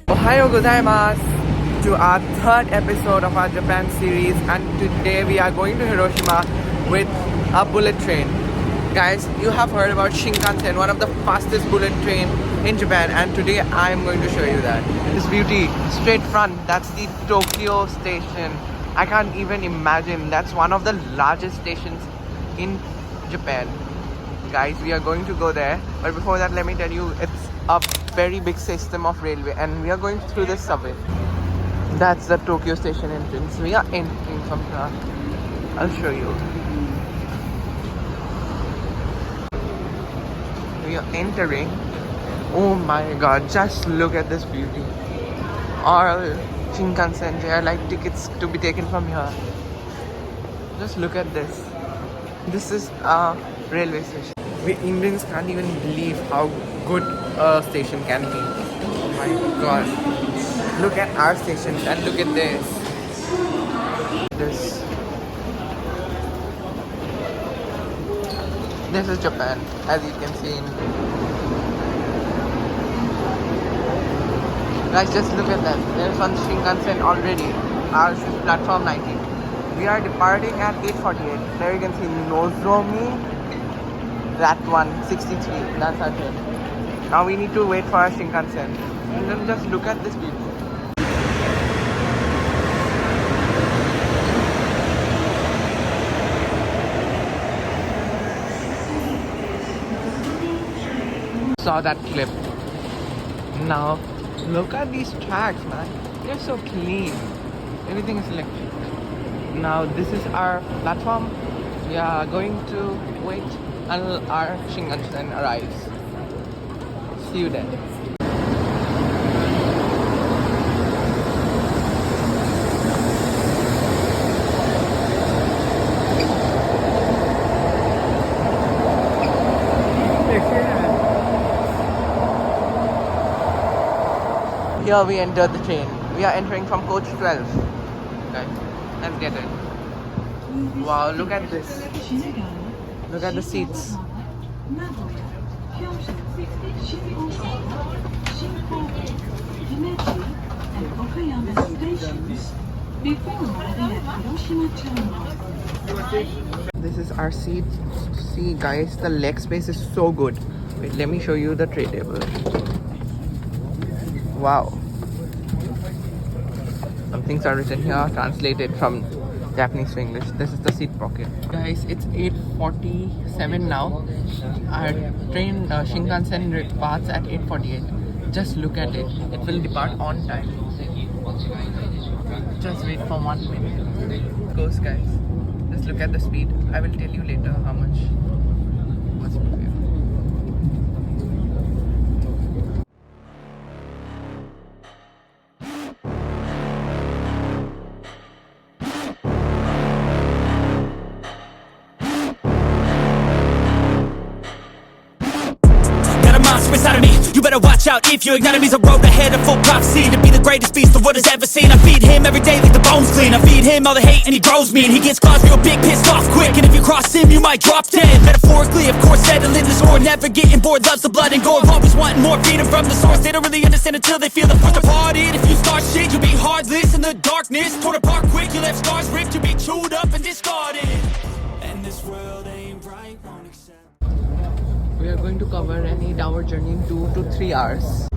Ohayou gozaimasu to our third episode of our Japan series, and today we are going to Hiroshima with a bullet train. Guys, you have heard about Shinkansen, one of the fastest bullet train in Japan, and today I am going to show you that. This beauty, straight front, that's the Tokyo station. I can't even imagine, that's one of the largest stations in Japan. Guys, we are going to go there, but before that let me tell you, it's a very big system of railway and we are going through the subway. That's the Tokyo station entrance. We are entering from here. I'll show you. We are entering. Oh my god, just look at this beauty. All Shinkansen, there are like tickets to be taken from here. Just look at this. This is a railway station. We Indians can't even believe how good a station can be. Oh my god. Look at our station and look at this. This is Japan, as you can see. Guys, just look at that. There's one Shinkansen already. Ours is platform 19. We are departing at 8:48. There you can see Nozomi. That one, 63. That's our train. Now we need to wait for our Shinkansen. And then just look at this beauty. Saw that clip. Now look at these tracks, man. They're so clean. Everything is electric. Now this is our platform. We are going to wait until our Shinkansen arrives. See you then. Here we entered the train. We are entering from coach 12. Okay, let's get it. Wow, look at this. Look at the seats. This is our seat. See guys, the leg space is so good. Wait, let me show you the tray table. Wow. Some things are written here, translated from Japanese to English. This is the seat pocket. Guys, it's 8:47 now. Our train Shinkansen departs at 8:48. Just look at it. It will depart on time. Just wait for 1 minute. It goes, guys. Just look at the speed. I will tell you later how much was prepared. Inside of me, you better watch out if your enemy's a road ahead of full prophecy to be the greatest beast the world has ever seen. I feed him every day like the bones clean. I feed him all the hate and he grows me, and he gets claws real big, pissed off quick. And if you cross him, you might drop dead. Metaphorically, of course, settling the score, never getting bored, loves the blood and gore, always wanting more, feed him from the source. They don't really understand until they feel the force departed. If you start shit, you'll be heartless in the darkness, torn apart quick. You left scars ripped, you'll be chewed up and discarded. And this world ain't right, won't accept. We are going to cover an 8-hour journey in 2 to 3 hours.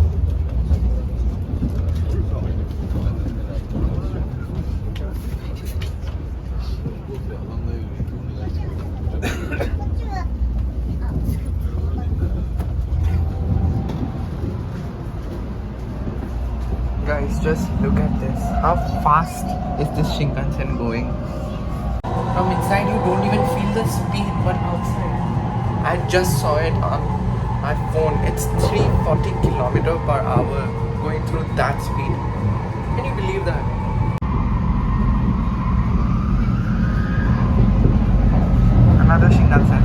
Guys, just look at this. How fast is this Shinkansen going? From inside you don't even feel the speed, but outside I just saw it on my phone. It's 340 kilometer per hour going through that speed. Can you believe that? Another Shinkansen.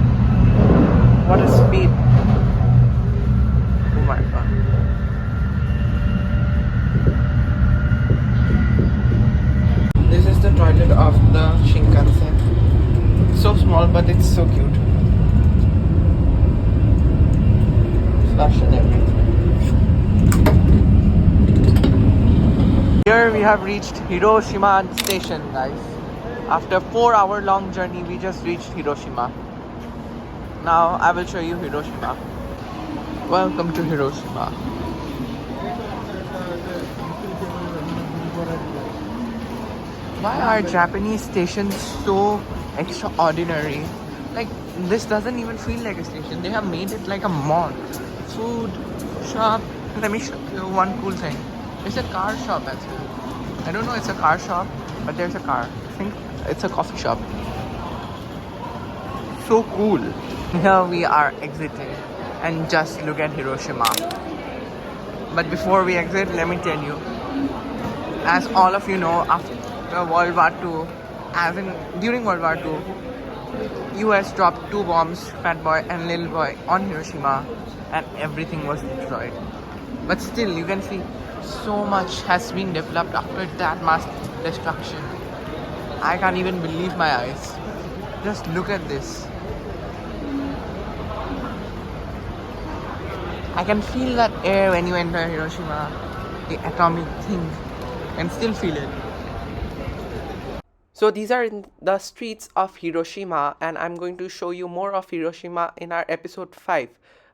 What a speed. Oh my god. This is the toilet of the Shinkansen. So small, but it's so cute. Flush and everything. Here we have reached Hiroshima station, guys. After 4-hour long journey, we just reached Hiroshima. Now I will show you Hiroshima. Welcome to Hiroshima. Why are Japanese stations so extraordinary? Like, this doesn't even feel like a station. They have made it like a mall. Food, shop. Let me show you one cool thing. It's a car shop actually. I don't know it's a car shop, but there's a car. I think it's a coffee shop. So cool. Here we are exiting. And just look at Hiroshima. But before we exit, let me tell you. As all of you know, after World War II, during World War II, US dropped 2 bombs, Fat Boy and Little Boy, on Hiroshima, and everything was destroyed. But still, you can see so much has been developed after that mass destruction. I can't even believe my eyes. Just look at this. I can feel that air when you enter Hiroshima, the atomic thing. I can still feel it. So these are in the streets of Hiroshima, and I'm going to show you more of Hiroshima in our episode 5.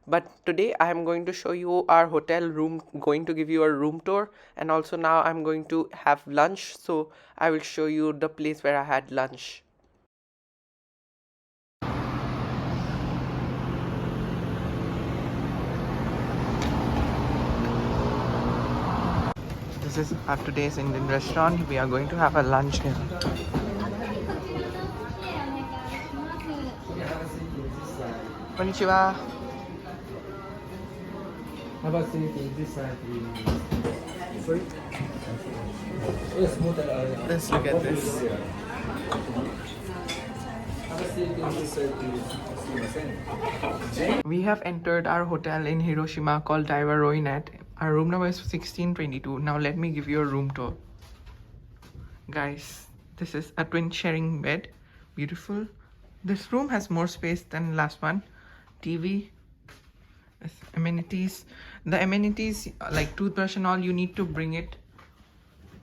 But today I am going to show you our hotel room, going to give you a room tour, and also now I'm going to have lunch, so I will show you the place where I had lunch. This is our today's Indian restaurant. We are going to have a lunch here. Konnichiwa. How about sitting this side, please? Sorry? Let's look at this. How about sitting this side, please? We have entered our hotel in Hiroshima called Daiwa Roynet. Our room number is 1622. Now let me give you a room tour. Guys, this is a twin sharing bed. Beautiful. This room has more space than last one. TV. Amenities. The amenities like toothbrush and all, you need to bring it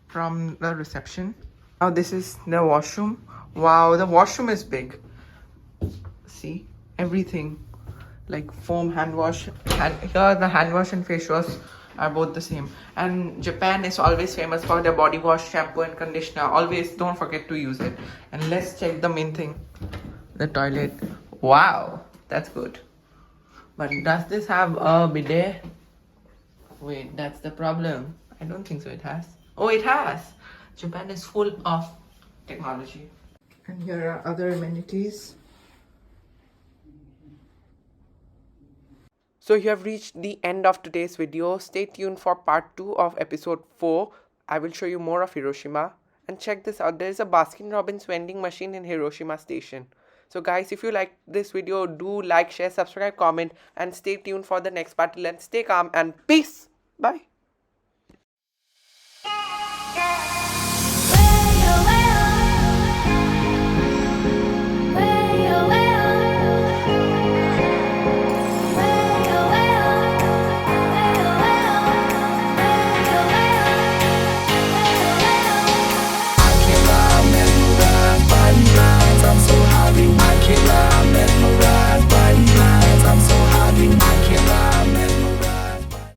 from the reception. Now this is the washroom. Wow, the washroom is big. See, everything like foam hand wash. Here the hand wash and face wash are both the same. And Japan is always famous for their body wash, shampoo and conditioner. Always don't forget to use it. And let's check the main thing, the toilet. Wow, that's good. But does this have a bidet? Wait, that's the problem. I don't think so it has. Oh, it has. Japan is full of technology. And here are other amenities. So you have reached the end of today's video. Stay tuned for part 2 of episode 4. I will show you more of Hiroshima. And check this out. There is a Baskin Robbins vending machine in Hiroshima station. So guys, if you like this video, do like, share, subscribe, comment, and stay tuned for the next part. Let's stay calm and peace. Bye.